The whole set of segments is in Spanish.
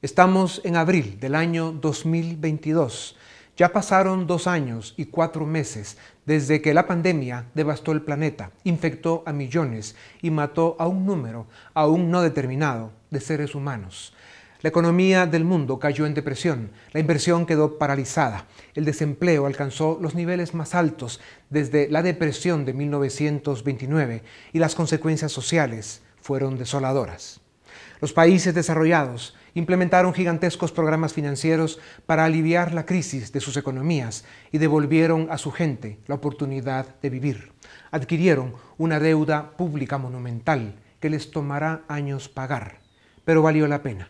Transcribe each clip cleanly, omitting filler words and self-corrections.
Estamos en abril del año 2022. Ya pasaron 2 años y 4 meses desde que la pandemia devastó el planeta, infectó a millones y mató a un número aún no determinado de seres humanos. La economía del mundo cayó en depresión, la inversión quedó paralizada, el desempleo alcanzó los niveles más altos desde la depresión de 1929 y las consecuencias sociales fueron desoladoras. Los países desarrollados implementaron gigantescos programas financieros para aliviar la crisis de sus economías y devolvieron a su gente la oportunidad de vivir. Adquirieron una deuda pública monumental que les tomará años pagar, pero valió la pena.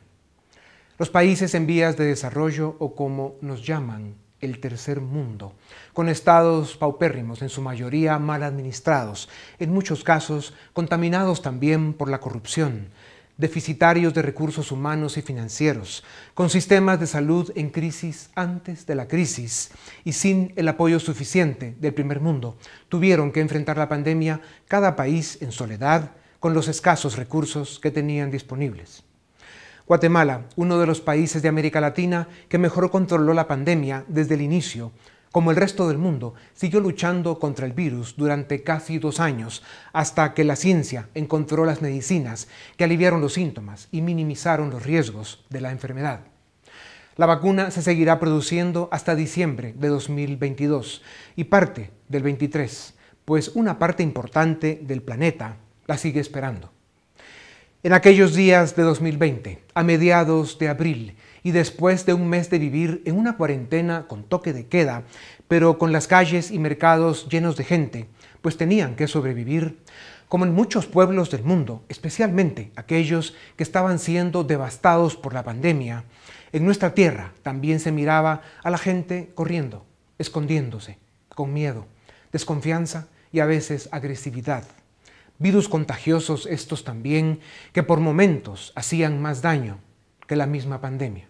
Los países en vías de desarrollo, o como nos llaman, el tercer mundo, con estados paupérrimos, en su mayoría mal administrados, en muchos casos contaminados también por la corrupción, deficitarios de recursos humanos y financieros, con sistemas de salud en crisis antes de la crisis y sin el apoyo suficiente del primer mundo, tuvieron que enfrentar la pandemia cada país en soledad con los escasos recursos que tenían disponibles. Guatemala, uno de los países de América Latina que mejor controló la pandemia desde el inicio, como el resto del mundo, siguió luchando contra el virus durante casi 2 años, hasta que la ciencia encontró las medicinas que aliviaron los síntomas y minimizaron los riesgos de la enfermedad. La vacuna se seguirá produciendo hasta diciembre de 2022 y parte del 23, pues una parte importante del planeta la sigue esperando. En aquellos días de 2020, a mediados de abril, y después de un mes de vivir en una cuarentena con toque de queda, pero con las calles y mercados llenos de gente, pues tenían que sobrevivir, como en muchos pueblos del mundo, especialmente aquellos que estaban siendo devastados por la pandemia, en nuestra tierra también se miraba a la gente corriendo, escondiéndose, con miedo, desconfianza y a veces agresividad. Virus contagiosos estos también, que por momentos hacían más daño que la misma pandemia.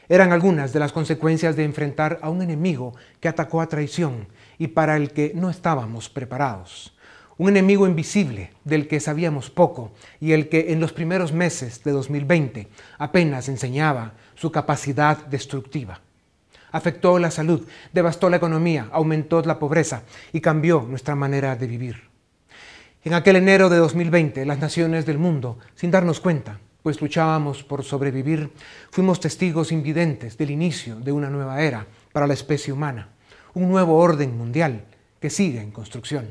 Eran algunas de las consecuencias de enfrentar a un enemigo que atacó a traición y para el que no estábamos preparados. Un enemigo invisible del que sabíamos poco y el que en los primeros meses de 2020 apenas enseñaba su capacidad destructiva. Afectó la salud, devastó la economía, aumentó la pobreza y cambió nuestra manera de vivir. En aquel enero de 2020, las naciones del mundo, sin darnos cuenta, pues luchábamos por sobrevivir, fuimos testigos invidentes del inicio de una nueva era para la especie humana, un nuevo orden mundial que sigue en construcción.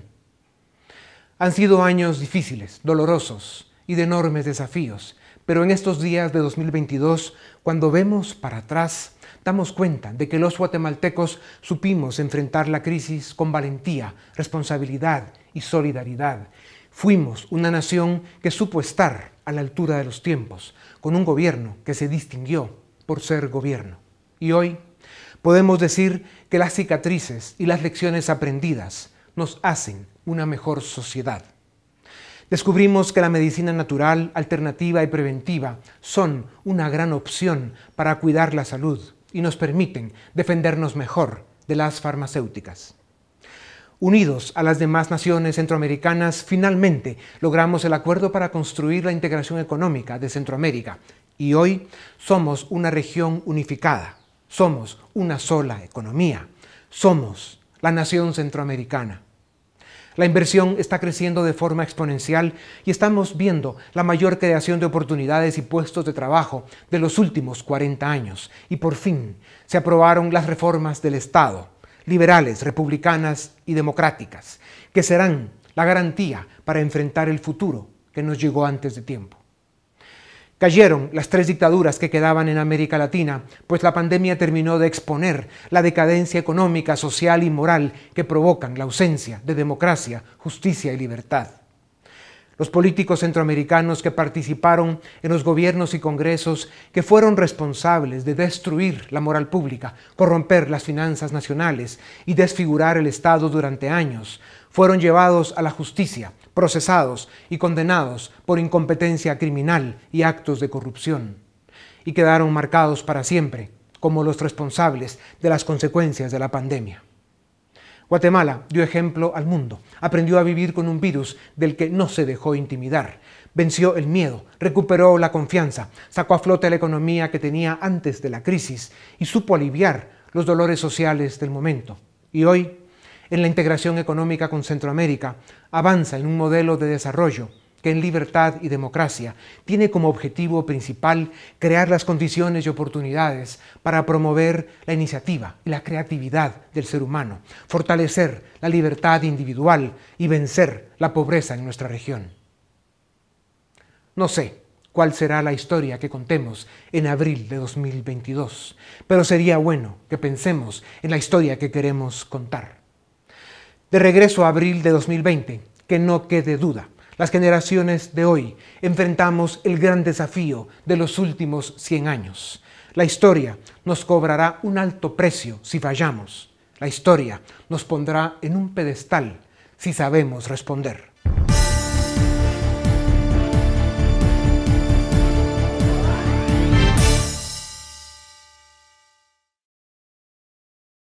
Han sido años difíciles, dolorosos y de enormes desafíos, pero en estos días de 2022, cuando vemos para atrás, damos cuenta de que los guatemaltecos supimos enfrentar la crisis con valentía, responsabilidad y solidaridad. Fuimos una nación que supo estar a la altura de los tiempos, con un gobierno que se distinguió por ser gobierno. Y hoy podemos decir que las cicatrices y las lecciones aprendidas nos hacen una mejor sociedad. Descubrimos que la medicina natural, alternativa y preventiva son una gran opción para cuidar la salud y nos permiten defendernos mejor de las farmacéuticas. Unidos a las demás naciones centroamericanas, finalmente logramos el acuerdo para construir la integración económica de Centroamérica y hoy somos una región unificada, somos una sola economía, somos la nación centroamericana. La inversión está creciendo de forma exponencial y estamos viendo la mayor creación de oportunidades y puestos de trabajo de los últimos 40 años. Y por fin se aprobaron las reformas del Estado, liberales, republicanas y democráticas, que serán la garantía para enfrentar el futuro que nos llegó antes de tiempo. Cayeron las 3 dictaduras que quedaban en América Latina, pues la pandemia terminó de exponer la decadencia económica, social y moral que provocan la ausencia de democracia, justicia y libertad. Los políticos centroamericanos que participaron en los gobiernos y congresos que fueron responsables de destruir la moral pública, corromper las finanzas nacionales y desfigurar el Estado durante años, fueron llevados a la justicia, procesados y condenados por incompetencia criminal y actos de corrupción, y quedaron marcados para siempre como los responsables de las consecuencias de la pandemia. Guatemala dio ejemplo al mundo, aprendió a vivir con un virus del que no se dejó intimidar, venció el miedo, recuperó la confianza, sacó a flote la economía que tenía antes de la crisis y supo aliviar los dolores sociales del momento. Y hoy, en la integración económica con Centroamérica, avanza en un modelo de desarrollo que en libertad y democracia tiene como objetivo principal crear las condiciones y oportunidades para promover la iniciativa y la creatividad del ser humano, fortalecer la libertad individual y vencer la pobreza en nuestra región. No sé cuál será la historia que contemos en abril de 2022, pero sería bueno que pensemos en la historia que queremos contar. De regreso a abril de 2020, que no quede duda, las generaciones de hoy enfrentamos el gran desafío de los últimos 100 años. La historia nos cobrará un alto precio si fallamos. La historia nos pondrá en un pedestal si sabemos responder.